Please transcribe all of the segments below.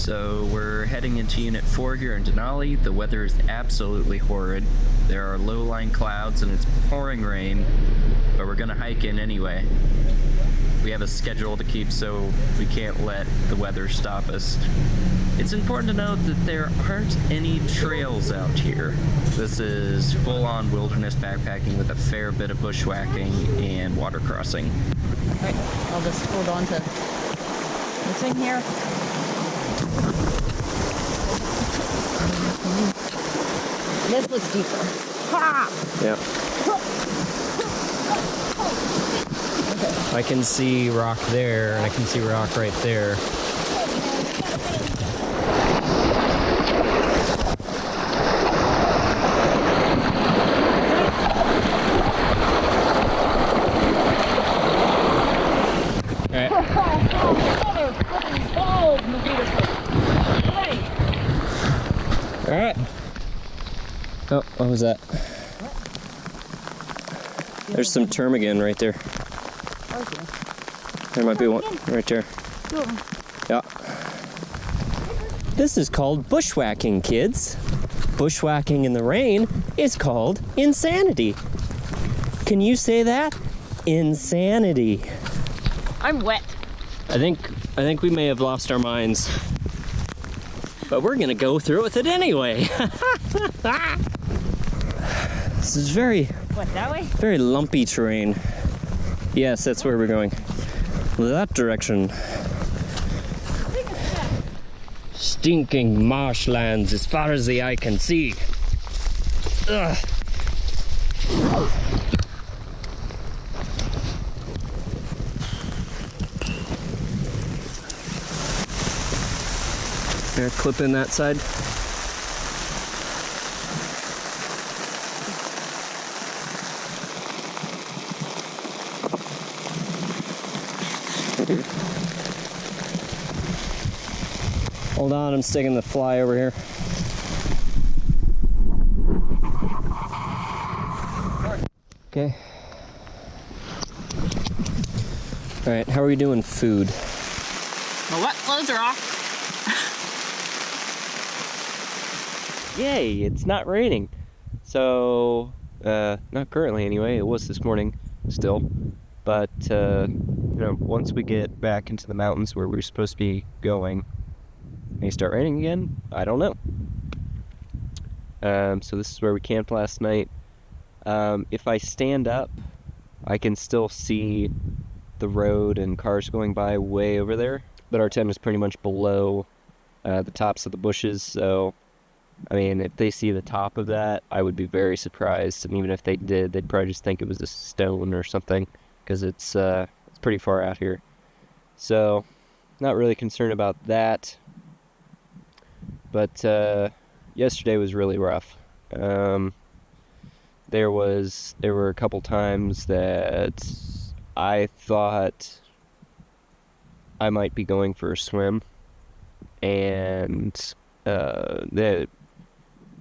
So we're heading into Unit 4 here in Denali. The weather is absolutely horrid. There are low-lying clouds and it's pouring rain, but we're gonna hike in anyway. We have a schedule to keep, so we can't let the weather stop us. It's important to note that there aren't any trails out here. This is full-on wilderness backpacking with a fair bit of bushwhacking and water crossing. Alright, I'll just hold on to this thing here. This looks deeper. Ha! Yeah. I can see rock there, and I can see rock right there. Alright. Oh, what was that? There's some ptarmigan right there. There might be one right there. Yeah. This is called bushwhacking, kids. Bushwhacking in the rain is called insanity. Can you say that? Insanity. I'm wet. I think we may have lost our minds. But we're gonna go through with it anyway. This is very... What, that way? Very lumpy terrain. Yes, that's where we're going. That direction. Stinking marshlands as far as the eye can see. Ugh. Here, clip in that side. Hold on, I'm sticking the fly over here. Okay. Alright, how are we doing food? My wet clothes are off. Yay, it's not raining. So, not currently anyway, it was this morning still. But, once we get back into the mountains where we're supposed to be going, may start raining again? I don't know. So this is where we camped last night. If I stand up, I can still see the road and cars going by way over there. But our tent is pretty much below the tops of the bushes, so... I mean, if they see the top of that, I would be very surprised. And even if they did, they'd probably just think it was a stone or something, because it's pretty far out here. So, not really concerned about that. But yesterday was really rough. There were a couple times that I thought I might be going for a swim, and the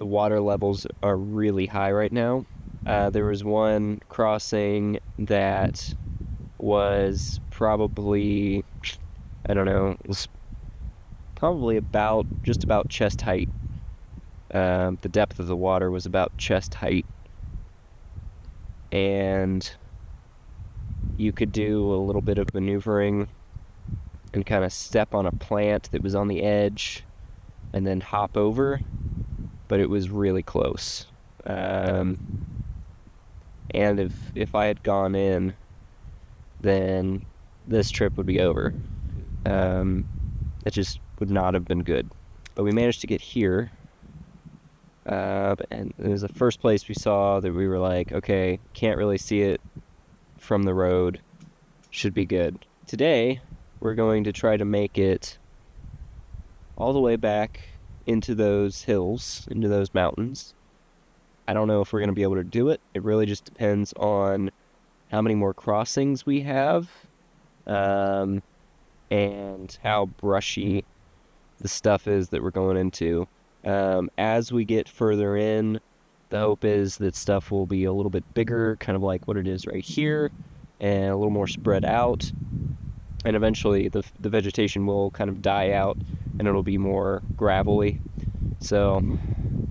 water levels are really high right now. There was one crossing that was probably, I don't know, it was probably just about chest height. The depth of the water was about chest height. And you could do a little bit of maneuvering and kind of step on a plant that was on the edge and then hop over, but it was really close. And if I had gone in, then this trip would be over. It just would not have been good. But we managed to get here, and it was the first place we saw that we were like, okay, can't really see it from the road, should be good. Today, we're going to try to make it all the way back into those hills, into those mountains. I don't know if we're going to be able to do it. It really just depends on how many more crossings we have, and how brushy the stuff is that we're going into. As we get further in, the hope is that stuff will be a little bit bigger, kind of like what it is right here, and a little more spread out. And eventually the vegetation will kind of die out and it'll be more gravelly. So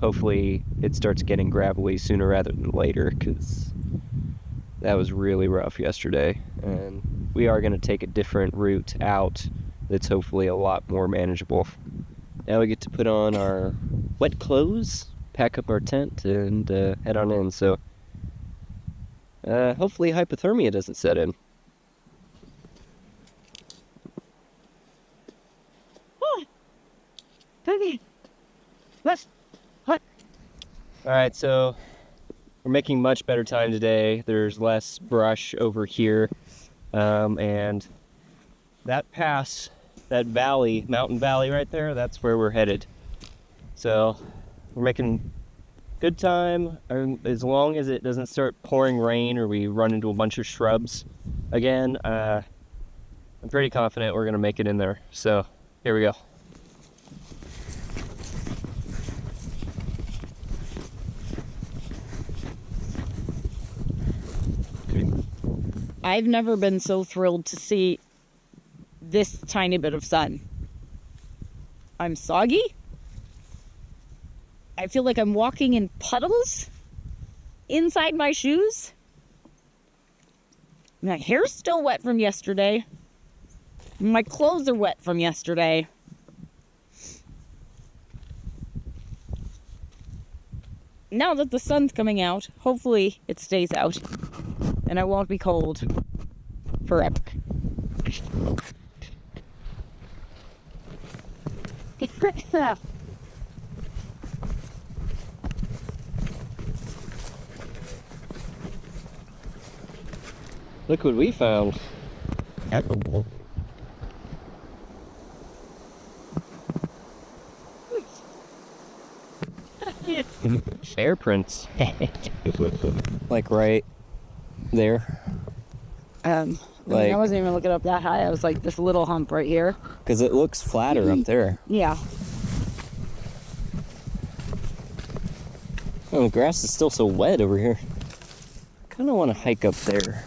hopefully it starts getting gravelly sooner rather than later, because that was really rough yesterday. And we are going to take a different route out that's hopefully a lot more manageable. Now we get to put on our wet clothes, pack up our tent, and head on in. So hopefully hypothermia doesn't set in. Alright, so we're making much better time today. There's less brush over here. And that pass, that valley, mountain valley right there, that's where we're headed. So we're making good time, as long as it doesn't start pouring rain or we run into a bunch of shrubs again. I'm pretty confident we're gonna make it in there. So here we go. I've never been so thrilled to see this tiny bit of sun. I'm soggy. I feel like I'm walking in puddles inside my shoes. My hair's still wet from yesterday. My clothes are wet from yesterday. Now that the sun's coming out, hopefully it stays out and I won't be cold forever. Look what we found. Bear prints. Like right there. Like, I wasn't even looking up that high. I was like, this little hump right here. Because it looks flatter up there. Yeah. Oh, the grass is still so wet over here. Kind of want to hike up there.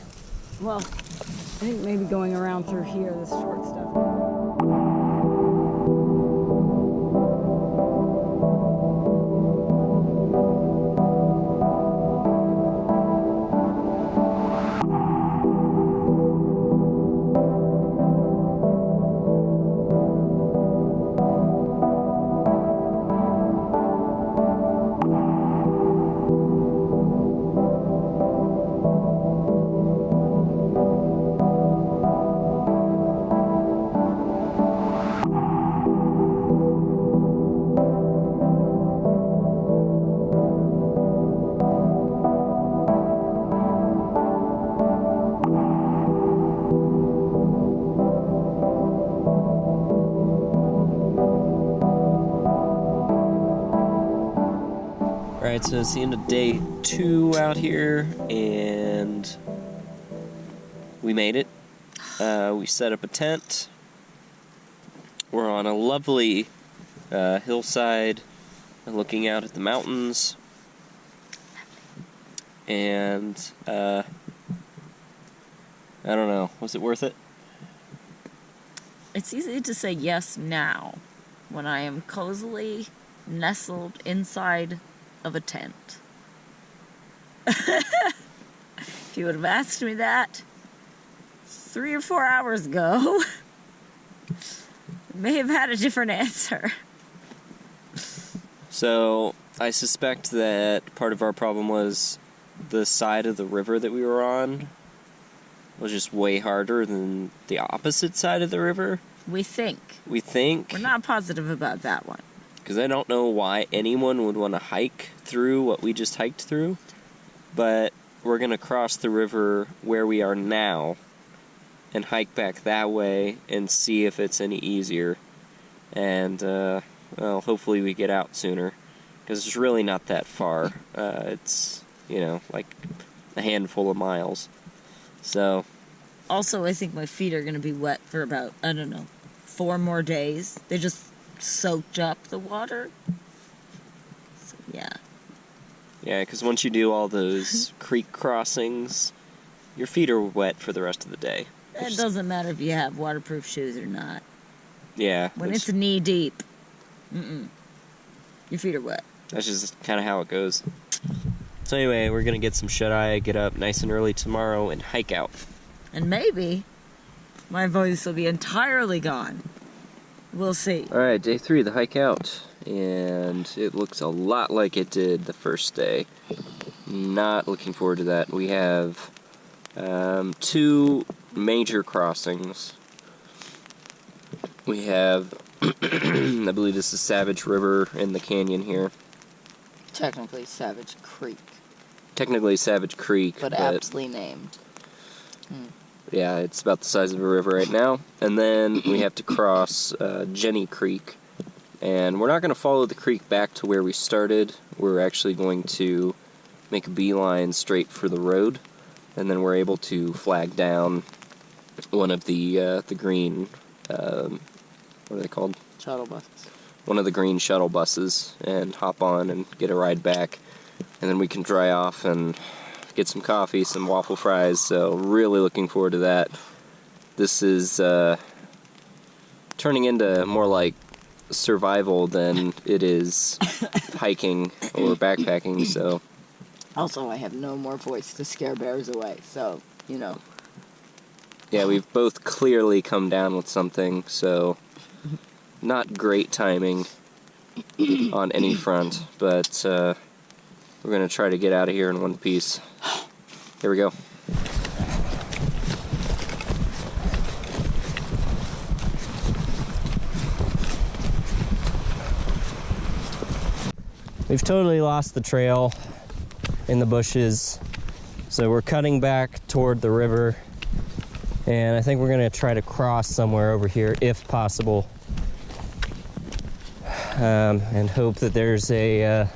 Well, I think maybe going around through here, this short stuff. Alright, so it's the end of day 2 out here, and we made it. We set up a tent. We're on a lovely hillside looking out at the mountains. And, I don't know, was it worth it? It's easy to say yes now when I am cozily nestled inside of a tent. If you would have asked me that 3 or 4 hours ago, I may have had a different answer. So, I suspect that part of our problem was the side of the river that we were on was just way harder than the opposite side of the river. We think. We think. We're not positive about that one. Because I don't know why anyone would want to hike through what we just hiked through. But we're going to cross the river where we are now and hike back that way and see if it's any easier. And, well, hopefully we get out sooner. Because it's really not that far. It's, you know, like a handful of miles. So. Also, I think my feet are going to be wet for about, I don't know, 4 more days. They just soaked up the water. So, yeah. Yeah, because once you do all those creek crossings, your feet are wet for the rest of the day. It doesn't matter if you have waterproof shoes or not. Yeah. When it's knee deep, your feet are wet. That's just kind of how it goes. So anyway, we're gonna get some shut-eye, get up nice and early tomorrow, and hike out. And maybe my voice will be entirely gone. We'll see. All right, day 3, the hike out, and it looks a lot like it did the first day. Not looking forward to that. We have 2 major crossings. We have, I believe this is Savage River in the canyon here. Technically Savage Creek, Technically Savage Creek, but aptly named. Yeah, it's about the size of a river right now. And then we have to cross Jenny Creek. And we're not going to follow the creek back to where we started. We're actually going to make a beeline straight for the road. And then we're able to flag down one of the green, what are they called? Shuttle buses. One of the green shuttle buses and hop on and get a ride back. And then we can dry off and get some coffee, some waffle fries, so really looking forward to that. This is turning into more like survival than it is hiking or backpacking, so. Also, I have no more voice to scare bears away, so, you know. Yeah, we've both clearly come down with something, so not great timing on any front, but we're going to try to get out of here in one piece. Here we go. We've totally lost the trail in the bushes, so we're cutting back toward the river, and I think we're going to try to cross somewhere over here if possible, and hope that there's a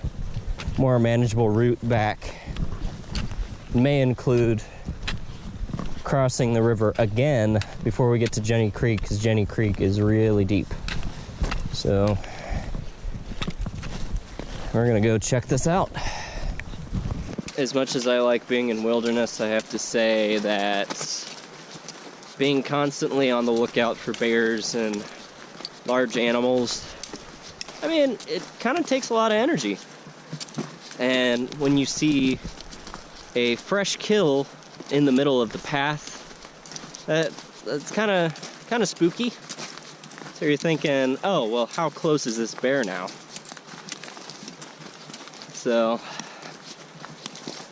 more manageable route back. May include crossing the river again before we get to Jenny Creek, because Jenny Creek is really deep. So we're gonna go check this out. As much as I like being in wilderness, I have to say that being constantly on the lookout for bears and large animals, I mean, it kind of takes a lot of energy. And when you see a fresh kill in the middle of the path, that's kind of spooky. So you're thinking, oh, well, how close is this bear now? So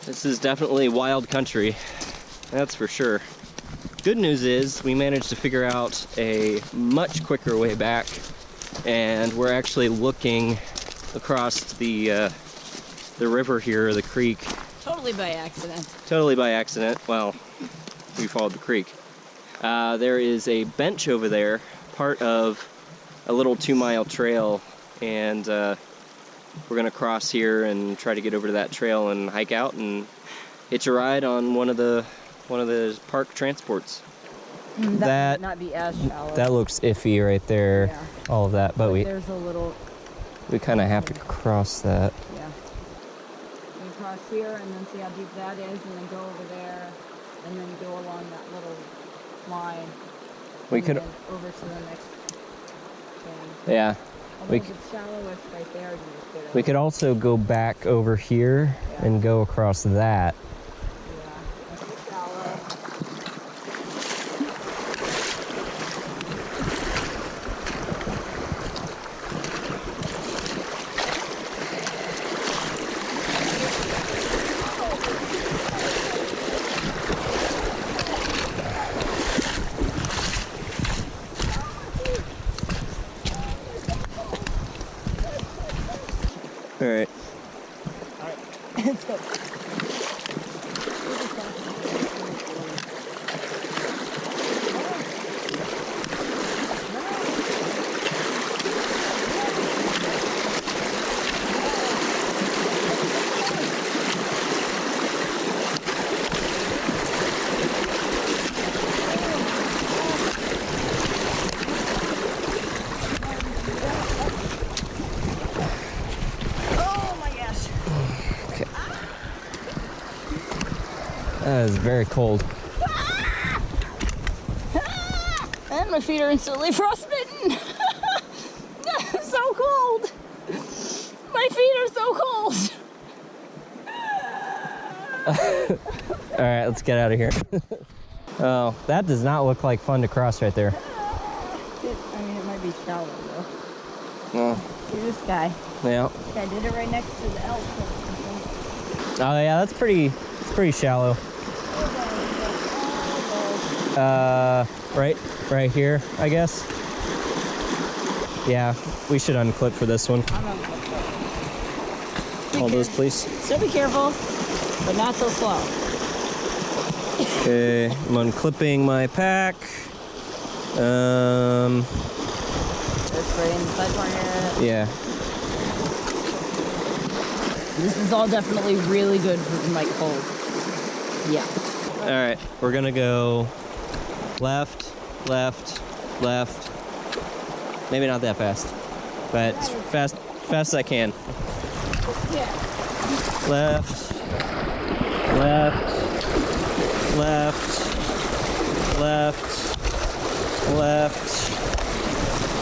this is definitely wild country, that's for sure. Good news is we managed to figure out a much quicker way back, and we're actually looking across the river here, the creek. Totally by accident. Totally by accident. Well, we followed the creek. There is a bench over there, part of a little 2-mile trail, and we're gonna cross here and try to get over to that trail and hike out and hitch a ride on one of the park transports. That might not be as shallow. That looks iffy right there. Yeah. All of that, but there's a little. we kind of have to cross that. Yeah. You can cross here and then see how deep that is, and then go over there, and then go along that little line. We and could. then over to the next thing. Yeah. Although We if it's shallowish right there, you just get We could also go back over here and go across that. Yeah, it's shallow. All right. Let's go. That is very cold. And my feet are instantly frostbitten. All right, let's get out of here. Oh, that does not look like fun to cross right there. I mean, it might be shallow though. Well, See this guy? yeah. This guy did it right next to the elk. Oh yeah, that's pretty shallow. Right here, I guess. Yeah, we should unclip for this one. Hold those, please. Still be careful, but not so slow. Okay, I'm unclipping my pack. Just spray in the side corner. Yeah. This is all definitely really good for my cold. Yeah. All right, we're gonna go left, left, left. Maybe not that fast, but as fast as I can. Yeah. Left, left, left, left, left,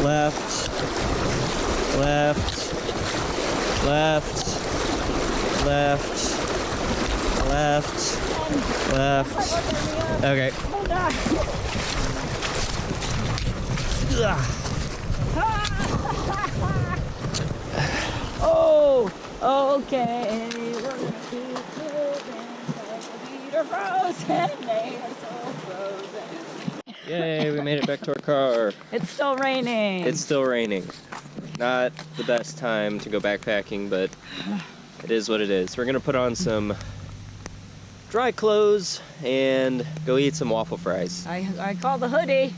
left, left, left, left, left, left. Okay. Oh, okay. We're gonna keep moving. The feet are frozen. They are so frozen. Yay, we made it back to our car. It's still raining. It's still raining. Not the best time to go backpacking, but it is what it is. We're gonna put on some dry clothes and go eat some waffle fries. I call the hoodie.